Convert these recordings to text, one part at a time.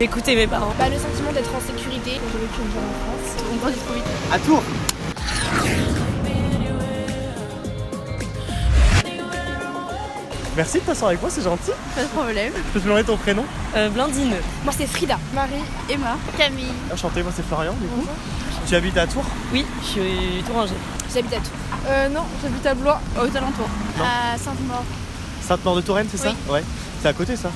Écoutez mes parents. Le sentiment d'être en sécurité. J'ai vécu une bonne enfance. On grandit trop vite. À Tours. Merci de passer avec moi, c'est gentil. Pas de problème. Je peux te demander ton prénom? Blandine. Moi c'est Frida. Marie, Emma, Camille. Enchanté, moi c'est Florian du coup. Tu habites à Tours? Oui, je suis touranger. J'habite à Tours. Non, j'habite à Blois, aux alentours. Non. À Sainte-Maure. Sainte-Maure de Touraine, c'est ça? Ouais. C'est à côté ça?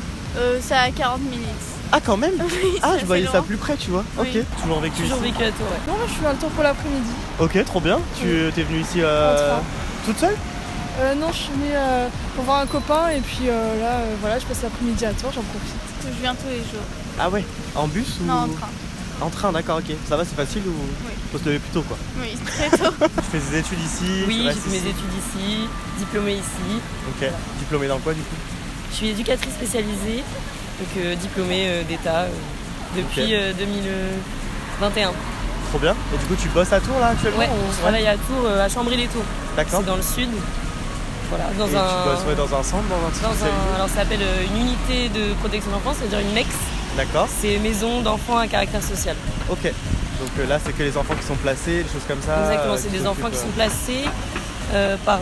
C'est à 40 minutes. Ah quand même? Oui, Ah c'est je voyais assez ça loin. plus près tu vois. Oui. Ok, toujours vécu Toujours ici. vécu à Tours, ouais. Non, là, je suis à le tour pour l'après-midi. Ok, trop bien. Tu t'es venue ici En train. toute seule? Non, je suis venue pour voir un copain et puis là, voilà, je passe l'après-midi à Tours, j'en profite. Je viens tous les jours. Ah ouais. En bus ou? Non, en train. En train, d'accord, ok. Ça va, c'est facile ou? Oui. Faut se lever plus tôt quoi. Oui, très tôt. Tu fais des études ici? Oui, tu j'ai restes fait mes ici. études ici, diplômée ici. Ok. Diplômé dans quoi du coup? Je suis éducatrice spécialisée, donc diplômée d'État depuis 2021. Trop bien. Et du coup tu bosses à Tours là actuellement? Ouais, ou- je travaille à Tours, à Chambry-les-Tours. D'accord. C'est dans le sud. Voilà, Et tu bosses dans un centre, dans un truc spécialisé? alors ça s'appelle une unité de protection de l'enfance, c'est-à-dire une MEX. D'accord. C'est maison d'enfants à caractère social. Ok. Donc là c'est que les enfants qui sont placés, des choses comme ça. Exactement, c'est qui des enfants qui sont s'occupent, placés par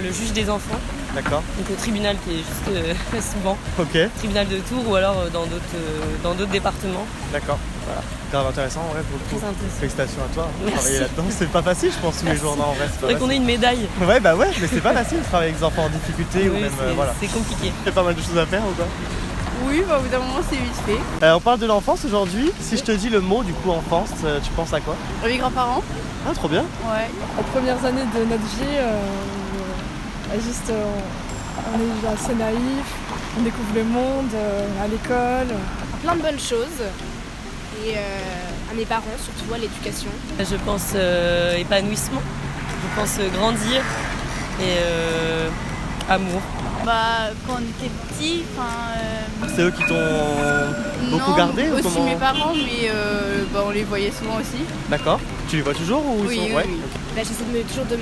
le juge des enfants, D'accord. donc au tribunal qui est juste souvent, Ok. tribunal de Tours ou alors dans d'autres départements. D'accord. Voilà. Grave intéressant en vrai pour le coup. Très intéressant. Félicitations à toi. Merci. Travailler là-dedans, c'est pas facile je pense tous les Merci. jours. Non en vrai c'est Faudrait pas qu'on ait facile. une médaille. Ouais bah ouais, mais c'est pas facile de travailler avec des enfants en difficulté ou Oui, même c'est voilà. c'est compliqué. Il y a pas mal de choses à faire ou quoi? Oui, au bout d'un moment, c'est vite fait. On parle de l'enfance aujourd'hui. Si je te dis le mot du coup enfance, tu penses à quoi? Mes grands-parents. Ah trop bien. Ouais. Les premières années de notre vie, on est assez naïf, on découvre le monde à l'école. Plein de bonnes choses. Et à mes parents, surtout à l'éducation. Je pense épanouissement, je pense grandir et amour. Quand on était petits, C'est eux qui t'ont beaucoup non, gardé ou aussi comment? mes parents, mais on les voyait souvent aussi. D'accord. Tu les vois toujours ou Oui, ils sont... oui, ouais. oui. J'essaie toujours de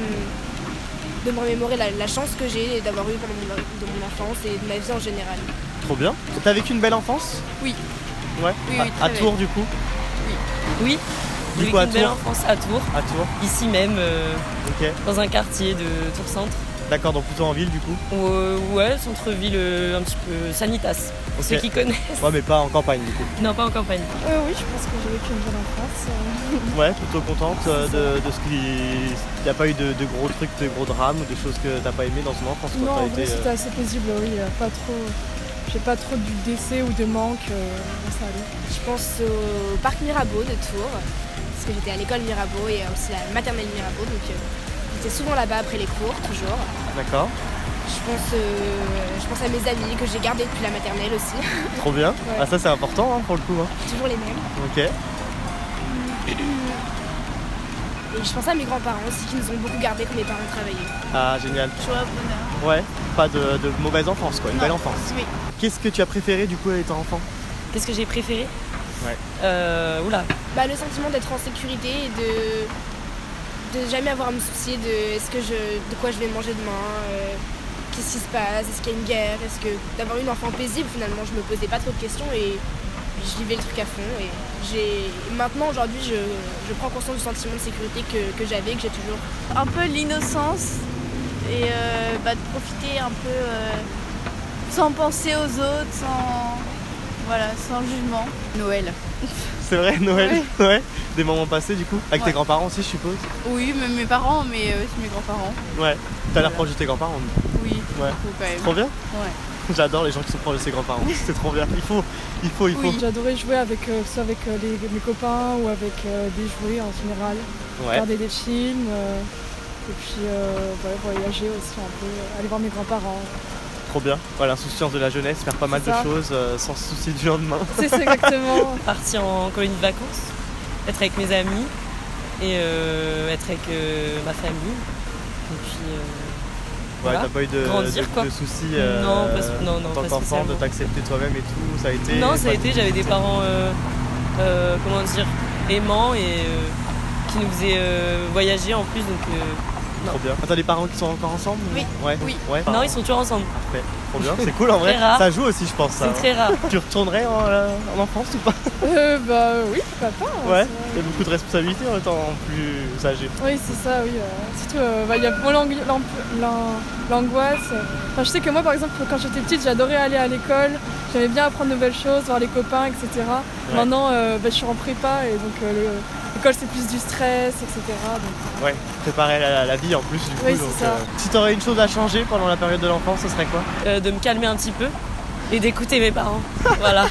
me remémorer la chance que j'ai d'avoir eu pendant mon enfance et de ma vie en général. Trop bien. T'as vécu une belle enfance? Oui. Ouais. Oui, à oui, très Tours du coup? Oui, Du j'ai coup, vécu à une belle Tours. enfance à Tours, À Tours. ici même, Ok. dans un quartier de Tours Centre. D'accord, donc plutôt en ville du coup? Ouais, centre-ville un petit peu Sanitas, pour ceux Ok. qui connaissent. Ouais mais pas en campagne du coup. Non, pas en campagne. Oui, je pense que j'ai vécu une bonne enfance. Ouais, plutôt contente de ce qui... Il n'y a pas eu de gros trucs, de gros drames ou des choses que t'as pas aimé dans ton enfance quoi. Non, T'as en vrai, été, c'était assez paisible, oui. J'ai pas trop du décès ou de manque, ça allait. Je pense au parc Mirabeau de Tours, parce que j'étais à l'école Mirabeau et aussi à la maternelle Mirabeau, donc j'étais souvent là-bas après les cours, toujours. D'accord, Je pense à mes amis que j'ai gardés depuis la maternelle aussi, trop bien. Ah ça c'est important hein, pour le coup. Hein. toujours les mêmes. Ok. Et je pense à mes grands-parents aussi qui nous ont beaucoup gardés quand mes parents travaillaient. Ah génial. Joie, bonheur. Ouais, pas de mauvaise enfance quoi, une Non. belle enfance. Oui. Qu'est-ce que tu as préféré du coup étant enfant? Qu'est-ce que j'ai préféré? Ouais. Oula, Le sentiment d'être en sécurité et de jamais avoir à me soucier de quoi je vais manger demain, qu'est-ce qui se passe, est-ce qu'il y a une guerre, est-ce que d'avoir une enfant paisible finalement je me posais pas trop de questions et je vivais le truc à fond et maintenant aujourd'hui je prends conscience du sentiment de sécurité que j'avais, que j'ai toujours. Un peu l'innocence et de profiter un peu sans penser aux autres, sans jugement. Noël. C'est vrai, Noël? Ouais. Des moments passés du coup? Avec tes Ouais. grands-parents aussi je suppose? Oui, même mes parents, mais aussi mes grands-parents. Ouais. T'as l'air Voilà. proche de tes grands-parents? Oui, Ouais. beaucoup quand même. Trop bien? Ouais. J'adore les gens qui sont proches de ses grands-parents, c'est trop bien. Il faut. Oui. J'adorais jouer soit avec mes copains ou avec des jouets en général. Ouais. Regarder des films et puis voyager aussi un peu, aller voir mes grands-parents. Trop bien. Voilà, l'insouciance de la jeunesse, faire pas mal de C'est ça. choses sans se soucier du lendemain. C'est ça exactement. partir en colonie de vacances, être avec mes amis et être avec ma famille. Et puis Ouais, voilà. t'as pas eu Grandir, quoi. de soucis Non, non, en tant pas qu'enfant, de spécialement. t'accepter toi-même et tout, ça a été... Non, ça a pas été, du- j'avais des parents aimants et qui nous faisaient voyager en plus, donc Non. Trop bien. T'as des parents qui sont encore ensemble? Oui. Ouais. Oui. Ouais. Non, ils sont toujours ensemble. Parfait. Trop bien. C'est cool en vrai. Très rare. Ça joue aussi, je pense. Ça. C'est très rare. Tu retournerais en enfance ou pas? Bah oui, pourquoi pas. Ouais. c'est vrai. Il y a beaucoup de responsabilités en étant plus âgé. Oui, c'est ça, oui. Surtout, il y a moins l'angoisse. Enfin, je sais que moi, par exemple, quand j'étais petite, j'adorais aller à l'école. J'aimais bien apprendre de nouvelles choses, voir les copains, etc. Ouais. Maintenant, je suis en prépa et donc l'école, c'est plus du stress, etc. Donc, Ouais. Préparer la vie en plus du coup. Oui, donc, c'est ça. si t'aurais une chose à changer pendant la période de l'enfance, ce serait quoi? De me calmer un petit peu et d'écouter mes parents. Voilà.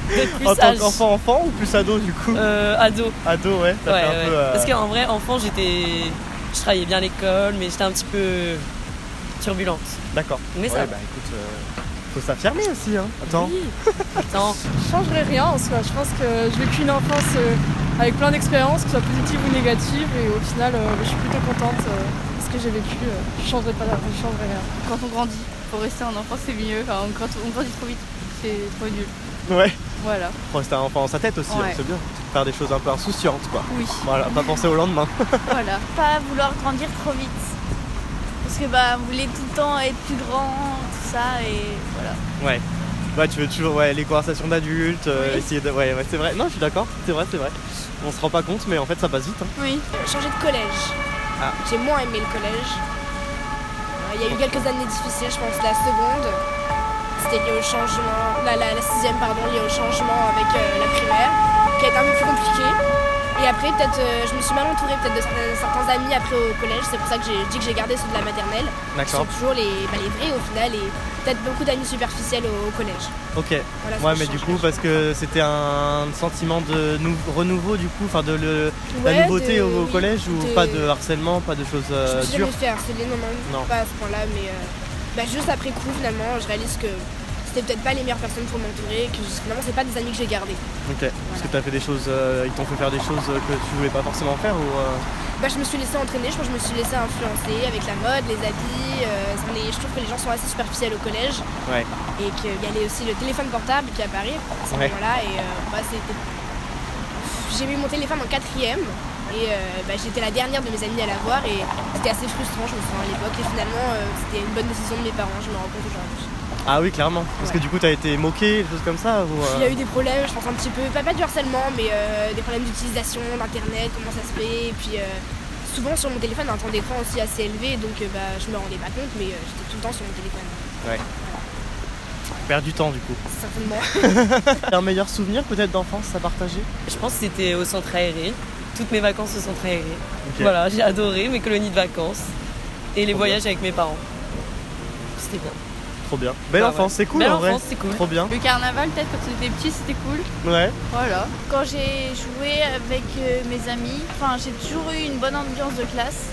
D'être plus En tant sage. qu'enfant ou plus ado du coup? Ado. Ado, ouais. T'as Ouais, fait un ouais. peu. Parce qu'en vrai, enfant, je travaillais bien à l'école, mais j'étais un petit peu turbulente. D'accord. Mais ça Ouais, va. bah écoute, faut s'affirmer aussi, hein. Attends. Oui. Attends. je changerais rien en soi. Je pense que j'ai vécu une enfance avec plein d'expériences, que ce soit positives ou négatives, et au final, je suis plutôt contente de ce que j'ai vécu. Je changerais rien. Quand on grandit, pour rester en enfance, c'est mieux. Enfin, quand on grandit trop vite, c'est trop nul. Ouais. Voilà. Faut rester un enfant dans sa tête aussi, Ouais. hein, c'est bien. Faire des choses un peu insouciantes, quoi. Oui. Voilà, pas penser au lendemain. Voilà. Pas vouloir grandir trop vite. Parce que vous voulez tout le temps être plus grand, tout ça, et voilà. Ouais. Ouais, tu veux toujours les conversations d'adultes, Oui. essayer de. Ouais, c'est vrai. Non, je suis d'accord, c'est vrai. On se rend pas compte, mais en fait, ça passe vite. Hein. Oui. Changer de collège. Ah. J'ai moins aimé le collège. Il y a eu quelques années difficiles, je pense la seconde. C'était lié au changement, la sixième pardon, lié au changement avec la primaire, qui a été un peu plus compliqué. Et après, peut-être, je me suis mal entourée peut-être de certains amis après au collège. C'est pour ça que j'ai dit que j'ai gardé ceux de la maternelle. Qui D'accord. sont toujours les vrais au final et peut-être beaucoup d'amis superficiels au collège. Ok. Voilà, ce Ouais, que mais je du changerais. coup, parce que c'était un sentiment de renouveau, du coup, enfin de la Ouais, nouveauté au oui, collège ou pas de harcèlement, pas de choses Je me suis dures. jamais fait harceler, non, pas à ce point-là, mais juste après coup, finalement, je réalise que c'était peut-être pas les meilleures personnes pour m'entourer, que finalement, c'est pas des amis que j'ai gardés. Ok. Parce que t'as fait des choses, ils t'ont fait faire des choses que tu voulais pas forcément faire ou. Je me suis laissée entraîner, je pense que je me suis laissée influencer avec la mode, les habits. Je trouve que les gens sont assez superficiels au collège Ouais. et qu'il y avait aussi le téléphone portable qui apparaît à ce Ouais. moment-là. Et j'ai eu mon téléphone en 4ème et j'étais la dernière de mes amis à l'avoir et c'était assez frustrant, je me souviens à l'époque. Et finalement, c'était une bonne décision de mes parents, je me rends compte aujourd'hui. Ah oui, clairement. Parce que du coup, t'as été moqué, des choses comme ça ou. Il y a eu des problèmes, je pense un petit peu, pas du harcèlement, mais des problèmes d'utilisation d'internet, comment ça se fait. Et puis souvent sur mon téléphone, un temps d'écran aussi assez élevé, donc je me rendais pas compte, mais j'étais tout le temps sur mon téléphone. Ouais. Perdre du temps du coup. Certainement. Un meilleur souvenir peut-être d'enfance à partager? Je pense que c'était au centre aéré. Toutes mes vacances au centre aéré. Ok. Voilà, j'ai adoré mes colonies de vacances et les Trop voyages avec mes parents. C'était bien. Trop bien. Belle Ah enfance, ouais. c'est cool Belle en vrai. enfance, c'est cool. Trop bien. Le carnaval, peut-être quand on était petit, c'était cool. Ouais. Voilà. Quand j'ai joué avec mes amis, j'ai toujours eu une bonne ambiance de classe.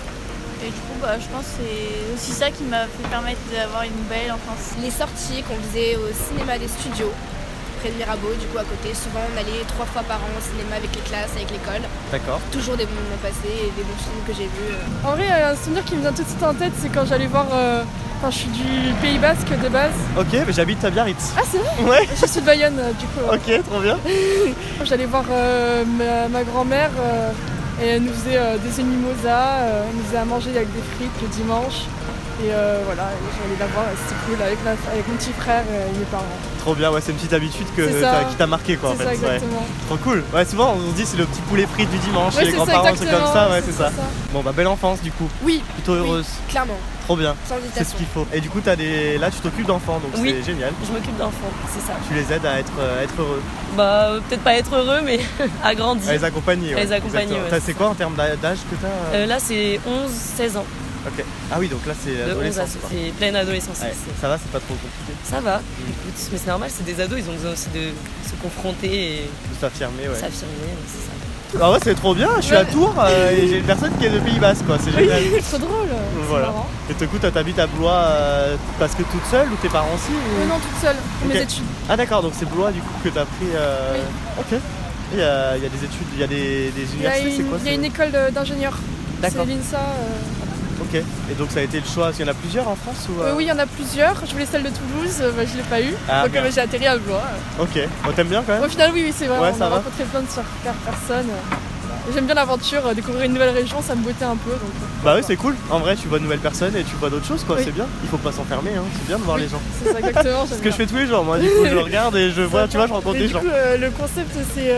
Et du coup, je pense que c'est aussi ça qui m'a fait permettre d'avoir une belle enfance. Les sorties qu'on faisait au cinéma des studios, près de Mirabeau, du coup à côté, souvent on allait 3 fois par an au cinéma avec les classes, avec l'école. D'accord. Toujours des bons moments passés et des bons films que j'ai vus. En vrai, un souvenir qui me vient tout de suite en tête, c'est quand j'allais voir. Je suis du Pays Basque de base. Ok, mais j'habite à Biarritz. Ah, c'est vrai? Ouais. Je suis de Bayonne, du coup. Ok, trop bien. J'allais voir ma grand-mère et elle nous faisait des mimosas, elle nous faisait à manger avec des frites le dimanche. Et voilà, j'allais la voir, c'était cool avec mon petit frère et mes parents. Trop bien, ouais, c'est une petite habitude C'est ça. qui t'a marqué quoi en C'est fait. ça, exactement. Ouais. Trop cool. Ouais, souvent on se dit c'est le petit poulet frit du dimanche Ouais, chez les c'est ça, grands-parents, c'est comme ça, exactement, ouais, c'est ça. Bon bah belle enfance du coup, Oui, plutôt heureuse. clairement, Trop bien, sans c'est ce hésitation. qu'il faut. Et du coup là tu t'occupes d'enfants donc Oui. c'est génial. Je m'occupe d'enfants, c'est ça. Tu les aides à être heureux, Peut-être pas être heureux, mais à grandir. à les accompagner. À les accompagner, exactement. ouais, C'est c'est quoi en termes d'âge que t'as Là, c'est 11-16 ans. Ok. Ah oui, donc là c'est De 11 à l'adolescence. quoi. c'est pleine adolescence. Ouais, c'est- ça va, c'est pas trop compliqué Ça va, écoute, mais c'est normal, c'est des ados, ils ont besoin aussi de se confronter et de s'affirmer, ouais. s'affirmer, c'est ça. Ah ouais, c'est trop bien, je suis à Tours et j'ai une personne qui est de Pays Basque quoi, c'est génial. Trop drôle. C'est Voilà. marrant. Et du coup, toi t'habites à Blois parce que toute seule ou tes parents aussi ou... Non, toute seule pour Ok. mes études. Ah d'accord, donc c'est Blois du coup que t'as pris. Oui. Ok. Il y a des études, il y a des Il y a universités, c'est quoi il y a une école d'ingénieurs. D'accord. C'est l'INSA. Ok. Et donc ça a été le choix, parce qu'il y en a plusieurs en France ou Oui, il y en a plusieurs. Je voulais celle de Toulouse, je l'ai pas eu. Ah, Donc merde. j'ai atterri à Blois. Ok. Bon, t'aimes bien quand même Au final, oui, c'est vrai. Ouais, on ça a va. rencontré plein de super personnes. J'aime bien l'aventure, découvrir une nouvelle région, ça me bottait un peu. Donc, Bah oui, c'est cool. En vrai, tu vois de nouvelles personnes et tu vois d'autres choses, quoi. Oui. C'est bien. Il faut pas s'enfermer, hein. C'est bien de voir Oui. les gens. c'est ça exactement. C'est ce que je fais tous les jours, moi. Du coup, je regarde et je vois, tu vois, je rencontre des gens. Du coup, le concept, c'est.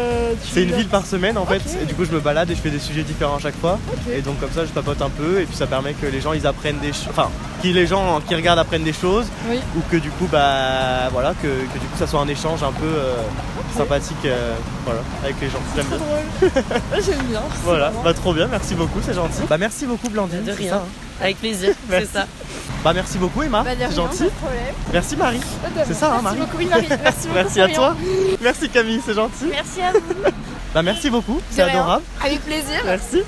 C'est une ville par semaine en fait, Ok. et du coup je me balade et je fais des sujets différents à chaque fois. Ok. Et donc comme ça je papote un peu et puis ça permet que les gens ils apprennent des choses, enfin que les gens qui regardent apprennent des choses, Oui. ou que du coup bah voilà que du coup ça soit un échange un peu sympathique voilà, avec les gens. J'aime Trop bien. drôle. Ouais, j'aime bien. c'est Voilà, marrant. bah trop bien, merci beaucoup, c'est gentil. Bah merci beaucoup Blandine. De c'est rien. ça, hein. Avec plaisir, c'est Merci. ça. Bah merci beaucoup Emma, Bah, de c'est rien, gentil. pas de problème. Merci Marie. C'est ça hein Merci Marie. beaucoup, oui, Marie. Merci beaucoup. Merci à Florian. toi. Merci Camille, c'est gentil. Merci à vous. Bah merci beaucoup, c'est rien. adorable. Avec plaisir. Merci.